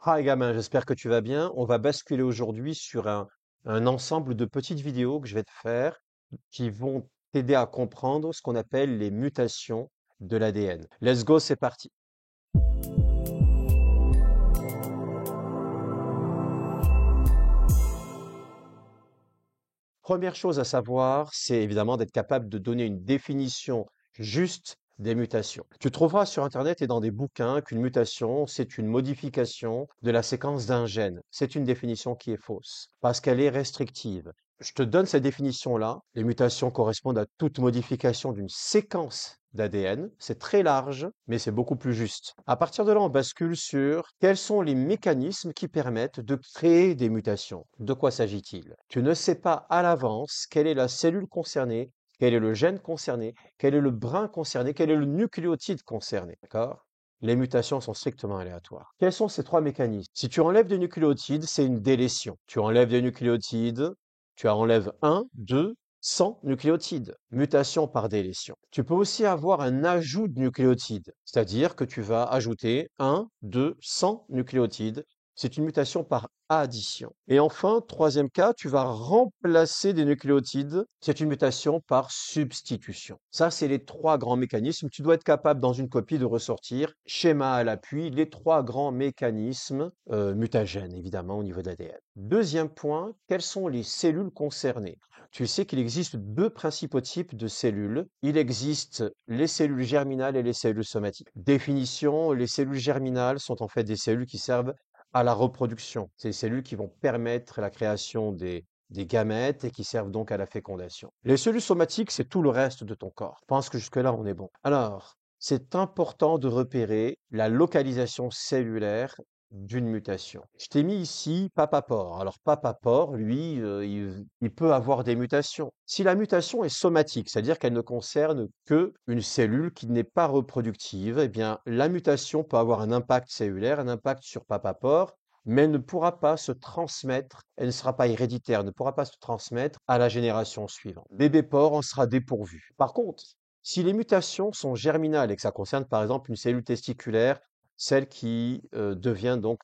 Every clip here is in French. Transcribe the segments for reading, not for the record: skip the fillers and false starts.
Hi gamin, j'espère que tu vas bien. On va basculer aujourd'hui sur un ensemble de petites vidéos que je vais te faire qui vont t'aider à comprendre ce qu'on appelle les mutations de l'ADN. Let's go, c'est parti. Première chose à savoir, c'est évidemment d'être capable de donner une définition juste des mutations. Tu trouveras sur Internet et dans des bouquins qu'une mutation, c'est une modification de la séquence d'un gène. C'est une définition qui est fausse parce qu'elle est restrictive. Je te donne cette définition-là. Les mutations correspondent à toute modification d'une séquence d'ADN. C'est très large, mais c'est beaucoup plus juste. À partir de là, on bascule sur quels sont les mécanismes qui permettent de créer des mutations. De quoi s'agit-il? Tu ne sais pas à l'avance quelle est la cellule concernée, quel est le gène concerné, quel est le brin concerné, quel est le nucléotide concerné. D'accord? Les mutations sont strictement aléatoires. Quels sont ces trois mécanismes? Si tu enlèves des nucléotides, c'est une délétion. Tu enlèves des nucléotides, tu enlèves 1, 2, 100 nucléotides. Mutation par délétion. Tu peux aussi avoir un ajout de nucléotides, c'est-à-dire que tu vas ajouter 1, 2, 100 nucléotides. C'est une mutation par addition. Et enfin, troisième cas, tu vas remplacer des nucléotides. C'est une mutation par substitution. Ça, c'est les trois grands mécanismes. Tu dois être capable, dans une copie, de ressortir, schéma à l'appui, les trois grands mécanismes mutagènes, évidemment, au niveau de l'ADN. Deuxième point, quelles sont les cellules concernées? Tu sais qu'il existe deux principaux types de cellules. Il existe les cellules germinales et les cellules somatiques. Définition, les cellules germinales sont en fait des cellules qui servent à la reproduction. C'est les cellules qui vont permettre la création des gamètes et qui servent donc à la fécondation. Les cellules somatiques, c'est tout le reste de ton corps. Je pense que jusque-là, on est bon. Alors, c'est important de repérer la localisation cellulaire d'une mutation. Je t'ai mis ici Papaport. Alors Papaport, lui, il peut avoir des mutations. Si la mutation est somatique, c'est-à-dire qu'elle ne concerne que une cellule qui n'est pas reproductive, eh bien la mutation peut avoir un impact cellulaire, un impact sur Papaport, mais elle ne pourra pas se transmettre, elle ne sera pas héréditaire, ne pourra pas se transmettre à la génération suivante. Bébé porc en sera dépourvu. Par contre, si les mutations sont germinales et que ça concerne par exemple une cellule testiculaire, celle qui devient donc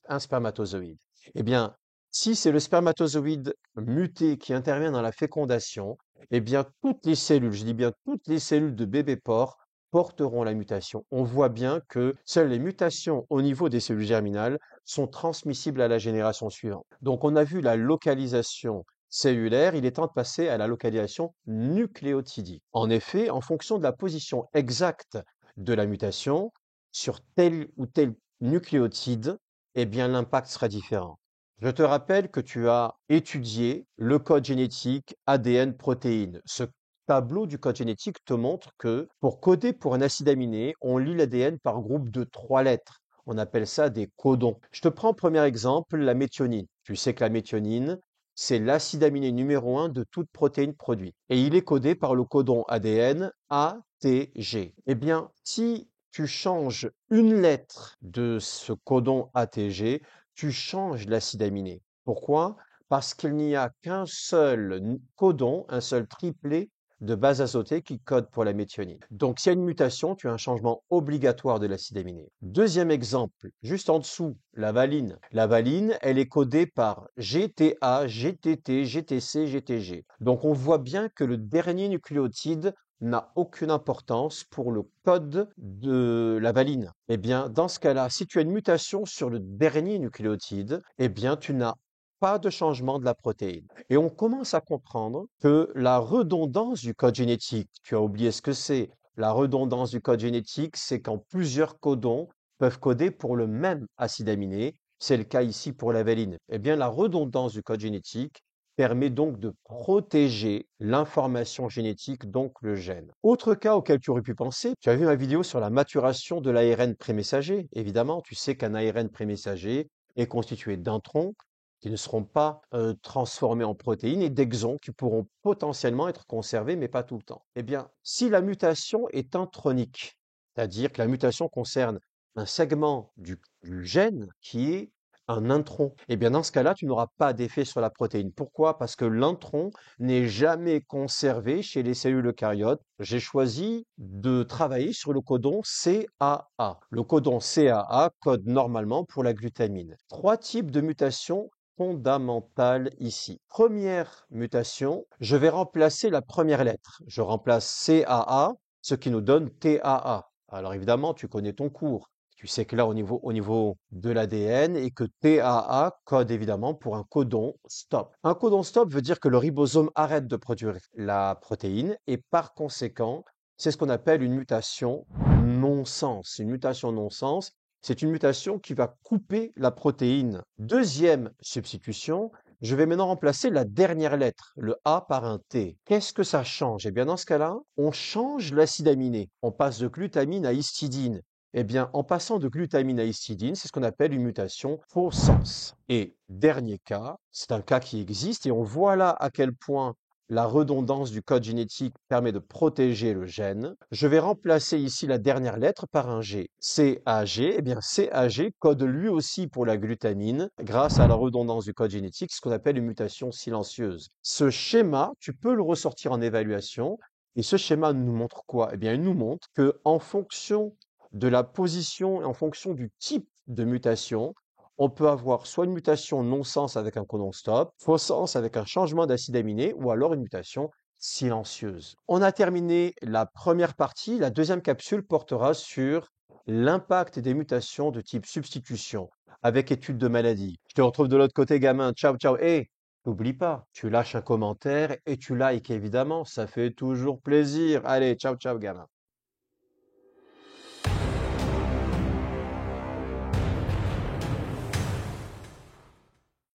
un spermatozoïde. Eh bien, si c'est le spermatozoïde muté qui intervient dans la fécondation, eh bien, toutes les cellules, je dis bien toutes les cellules de bébé porc porteront la mutation. On voit bien que seules les mutations au niveau des cellules germinales sont transmissibles à la génération suivante. Donc, on a vu la localisation cellulaire, il est temps de passer à la localisation nucléotidique. En effet, en fonction de la position exacte de la mutation, sur tel ou tel nucléotide, eh bien l'impact sera différent. Je te rappelle que tu as étudié le code génétique ADN-protéines. Ce tableau du code génétique te montre que pour coder pour un acide aminé, on lit l'ADN par groupe de 3 lettres. On appelle ça des codons. Je te prends premier exemple, la méthionine. Tu sais que la méthionine, c'est l'acide aminé numéro 1 de toute protéine produite. Et il est codé par le codon ADN ATG. Eh bien, si tu changes une lettre de ce codon ATG, tu changes l'acide aminé. Pourquoi? Parce qu'il n'y a qu'un seul codon, un seul triplet de base azotée qui code pour la méthionine. Donc, s'il y a une mutation, tu as un changement obligatoire de l'acide aminé. Deuxième exemple, juste en dessous, la valine. La valine, elle est codée par GTA, GTT, GTC, GTG. Donc, on voit bien que le dernier nucléotide n'a aucune importance pour le code de la valine. Eh bien, dans ce cas-là, si tu as une mutation sur le dernier nucléotide, eh bien, tu n'as pas de changement de la protéine. Et on commence à comprendre que la redondance du code génétique, tu as oublié ce que c'est. La redondance du code génétique, c'est quand plusieurs codons peuvent coder pour le même acide aminé. C'est le cas ici pour la valine. Eh bien, la redondance du code génétique permet donc de protéger l'information génétique, donc le gène. Autre cas auquel tu aurais pu penser, tu as vu ma vidéo sur la maturation de l'ARN prémessager. Évidemment, tu sais qu'un ARN prémessager est constitué d'introns qui ne seront pas transformés en protéines et d'exons qui pourront potentiellement être conservés, mais pas tout le temps. Eh bien, si la mutation est intronique, c'est-à-dire que la mutation concerne un segment du gène qui est un intron. Eh bien, dans ce cas-là, tu n'auras pas d'effet sur la protéine. Pourquoi? Parce que l'intron n'est jamais conservé chez les cellules eucaryotes. J'ai choisi de travailler sur le codon CAA. Le codon CAA code normalement pour la glutamine. Trois types de mutations fondamentales ici. Première mutation, je vais remplacer la première lettre. Je remplace CAA, ce qui nous donne TAA. Alors évidemment, tu connais ton cours. Tu sais que là, au niveau de l'ADN, et que TAA code évidemment pour un codon stop. Un codon stop veut dire que le ribosome arrête de produire la protéine et par conséquent, c'est ce qu'on appelle une mutation non-sens. Une mutation non-sens, c'est une mutation qui va couper la protéine. Deuxième substitution, je vais maintenant remplacer la dernière lettre, le A par un T. Qu'est-ce que ça change? Eh bien, dans ce cas-là, on change l'acide aminé. On passe de glutamine à histidine. Eh bien, en passant de glutamine à histidine, c'est ce qu'on appelle une mutation faux sens. Et dernier cas, c'est un cas qui existe et on voit là à quel point la redondance du code génétique permet de protéger le gène. Je vais remplacer ici la dernière lettre par un G. CAG, eh bien CAG code lui aussi pour la glutamine grâce à la redondance du code génétique, ce qu'on appelle une mutation silencieuse. Ce schéma, tu peux le ressortir en évaluation et ce schéma nous montre quoi? Eh bien, il nous montre que en fonction de la position et en fonction du type de mutation, on peut avoir soit une mutation non-sens avec un codon stop, faux sens avec un changement d'acide aminé, ou alors une mutation silencieuse. On a terminé la première partie. La deuxième capsule portera sur l'impact des mutations de type substitution, avec étude de maladie. Je te retrouve de l'autre côté, gamin. Ciao, ciao. Et n'oublie pas, tu lâches un commentaire et tu likes évidemment. Ça fait toujours plaisir. Allez, ciao, ciao, gamin.